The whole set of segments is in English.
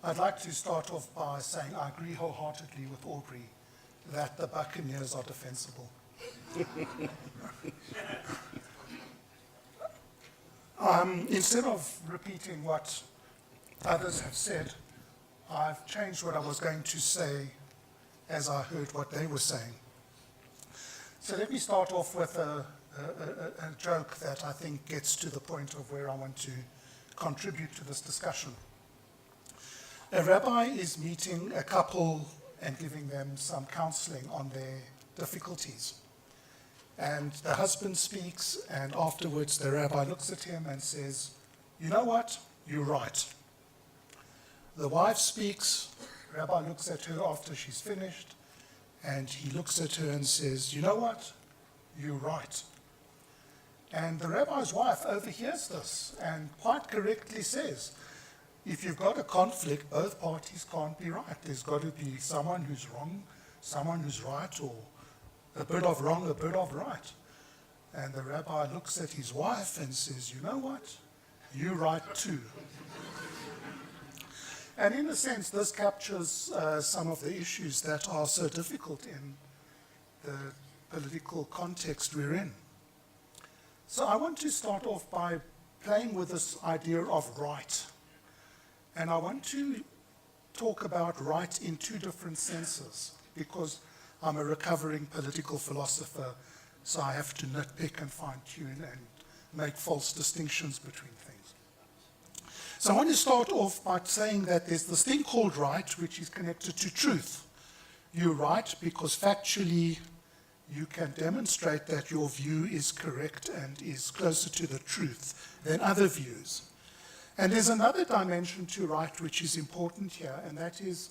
I'd like to start off by saying I agree wholeheartedly with Aubrey that the Buccaneers are defensible. Instead of repeating what others have said, I've changed what I was going to say as I heard what they were saying. So let me start off with a joke that I think gets to the point of where I want to contribute to this discussion. A rabbi is meeting a couple and giving them some counseling on their difficulties. And the husband speaks, and afterwards the rabbi looks at him and says, "You know what? You're right." The wife speaks, rabbi looks at her after she's finished, and he looks at her and says, "You know what? You're right." And the rabbi's wife overhears this and quite correctly says, if you've got a conflict, both parties can't be right. There's got to be someone who's wrong, someone who's right, or a bit of wrong, a bit of right. And the rabbi looks at his wife and says, "You know what? You're right too." And in a sense, this captures some of the issues that are so difficult in the political context we're in. So I want to start off by playing with this idea of right. And I want to talk about right in two different senses, because I'm a recovering political philosopher, so I have to nitpick and fine-tune and make false distinctions between things. So I want to start off by saying that there's this thing called right, which is connected to truth. You're right because factually you can demonstrate that your view is correct and is closer to the truth than other views. And there's another dimension to right which is important here, and that is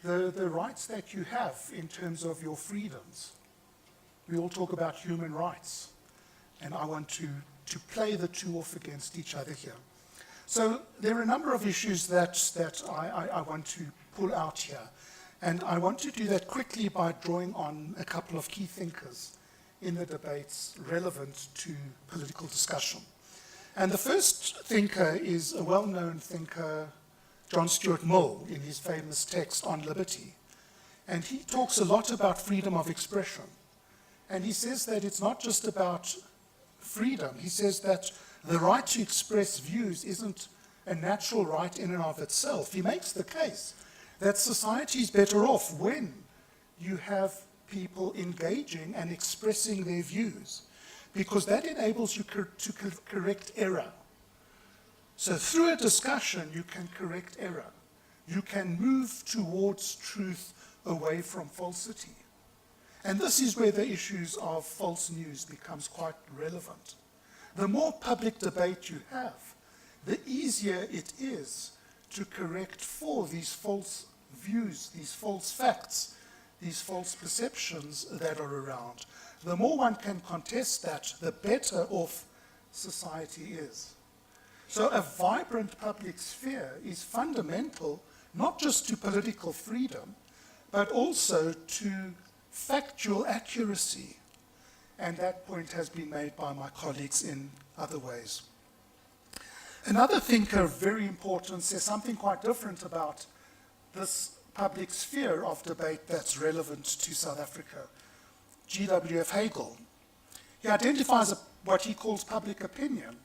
the rights that you have in terms of your freedoms. We all talk about human rights, and I want to play the two off against each other here. So there are a number of issues that I want to pull out here, and I want to do that quickly by drawing on a couple of key thinkers in the debates relevant to political discussion. And the first thinker is a well-known thinker, John Stuart Mill, in his famous text on liberty. And he talks a lot about freedom of expression. And he says that it's not just about freedom. He says that the right to express views isn't a natural right in and of itself. He makes the case that society is better off when you have people engaging and expressing their views, because that enables you to correct error. So through a discussion, you can correct error. You can move towards truth away from falsity. And this is where the issues of false news becomes quite relevant. The more public debate you have, the easier it is to correct for these false views, these false facts, these false perceptions that are around. The more one can contest that, the better off society is. So a vibrant public sphere is fundamental, not just to political freedom, but also to factual accuracy. And that point has been made by my colleagues in other ways. Another thinker, very important, says something quite different about this public sphere of debate that's relevant to South Africa. G.W.F. Hegel. He identifies what he calls public opinion.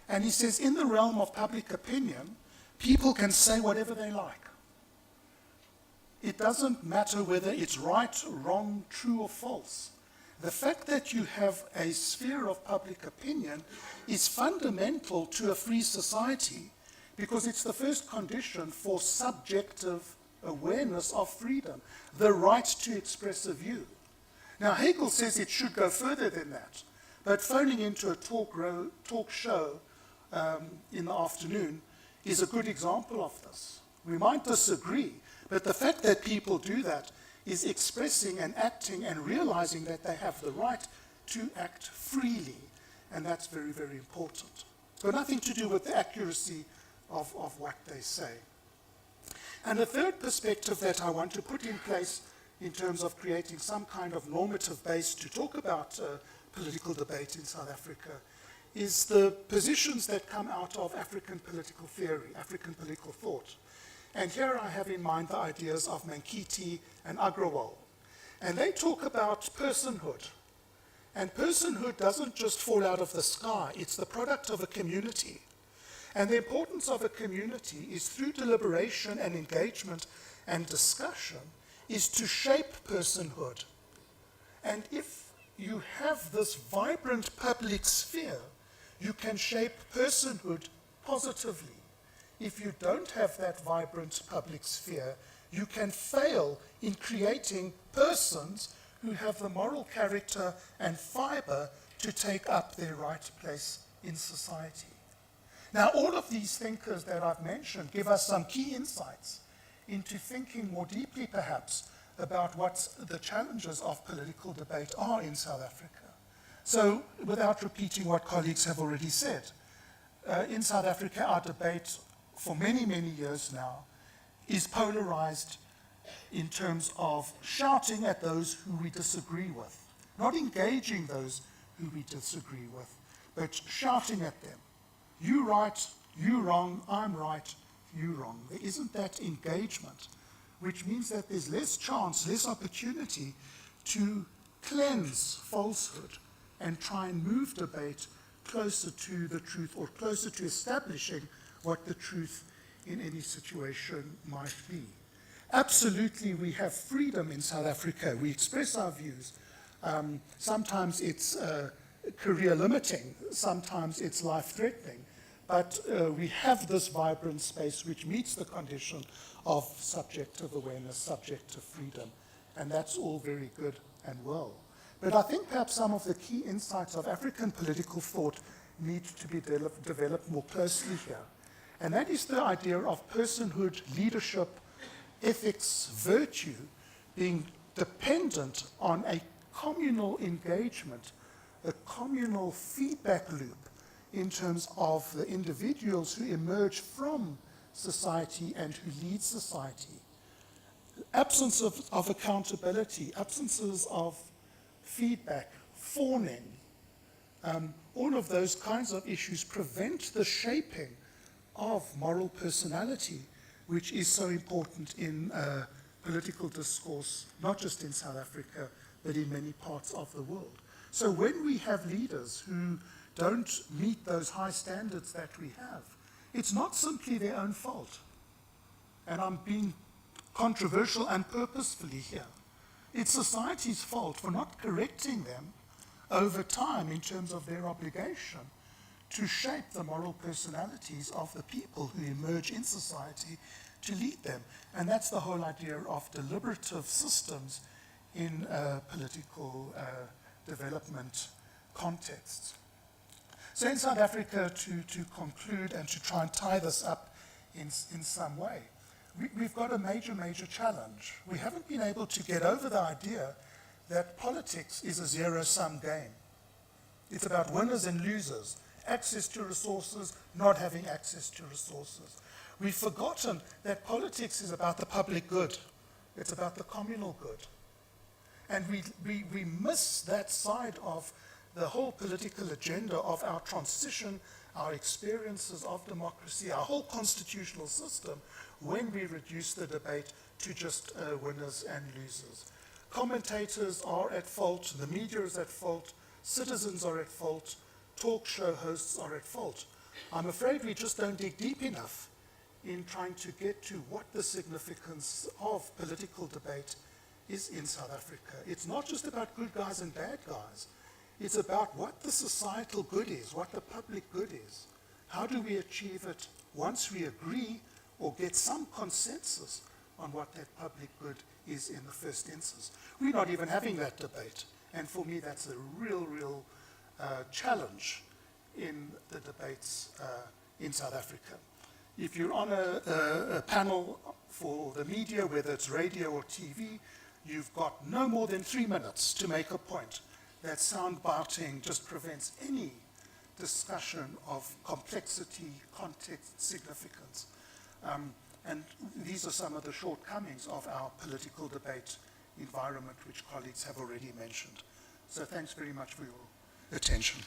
And he says, in the realm of public opinion, people can say whatever they like. It doesn't matter whether it's right, wrong, true, or false. The fact that you have a sphere of public opinion is fundamental to a free society, because it's the first condition for subjective awareness of freedom, the right to express a view. Now, Hegel says it should go further than that, but phoning into a talk show in the afternoon is a good example of this. We might disagree, but the fact that people do that is expressing and acting and realizing that they have the right to act freely, and that's very, very important. It's got nothing to do with the accuracy of what they say. And the third perspective that I want to put in place in terms of creating some kind of normative base to talk about political debate in South Africa is the positions that come out of African political theory, African political thought. And here I have in mind the ideas of Mankiti and Agrawal. And they talk about personhood. And personhood doesn't just fall out of the sky, it's the product of a community. And the importance of a community is through deliberation and engagement and discussion is to shape personhood. And if you have this vibrant public sphere, you can shape personhood positively. If you don't have that vibrant public sphere, you can fail in creating persons who have the moral character and fiber to take up their right place in society. Now, all of these thinkers that I've mentioned give us some key insights into thinking more deeply, perhaps, about what the challenges of political debate are in South Africa. So, without repeating what colleagues have already said, in South Africa, our debate for many, many years now is polarized in terms of shouting at those who we disagree with, not engaging those who we disagree with, but shouting at them. You right, you wrong, I'm right, you wrong. There isn't that engagement, which means that there's less chance, less opportunity to cleanse falsehood and try and move debate closer to the truth or closer to establishing what the truth in any situation might be. Absolutely, we have freedom in South Africa. We express our views. Sometimes it's career limiting, sometimes it's life threatening, but we have this vibrant space which meets the condition of subjective awareness, subjective freedom, and that's all very good and well. But I think perhaps some of the key insights of African political thought need to be developed more closely here. And that is the idea of personhood, leadership, ethics, virtue being dependent on a communal engagement, a communal feedback loop in terms of the individuals who emerge from society and who lead society. Absence of accountability, absences of feedback, fawning, all of those kinds of issues prevent the shaping of moral personality, which is so important in political discourse, not just in South Africa, but in many parts of the world. So when we have leaders who don't meet those high standards that we have, it's not simply their own fault. And I'm being controversial and purposefully here. It's society's fault for not correcting them over time in terms of their obligation to shape the moral personalities of the people who emerge in society to lead them. And that's the whole idea of deliberative systems in political development contexts. So in South Africa, to conclude and to try and tie this up in some way, we've got a major, major challenge. We haven't been able to get over the idea that politics is a zero-sum game. It's about winners and losers, access to resources, not having access to resources. We've forgotten that politics is about the public good. It's about the communal good. And we miss that side of the whole political agenda of our transition, our experiences of democracy, our whole constitutional system, when we reduce the debate to just winners and losers. Commentators are at fault, the media is at fault, citizens are at fault, talk show hosts are at fault. I'm afraid we just don't dig deep enough in trying to get to what the significance of political debate is in South Africa. It's not just about good guys and bad guys. It's about what the societal good is, what the public good is. How do we achieve it once we agree or get some consensus on what that public good is in the first instance? We're not even having that debate. And for me, that's a real challenge in the debates in South Africa. If you're on a panel for the media, whether it's radio or TV, you've got no more than 3 minutes to make a point. That soundbiting just prevents any discussion of complexity, context, significance. And these are some of the shortcomings of our political debate environment, which colleagues have already mentioned. So thanks very much for your attention.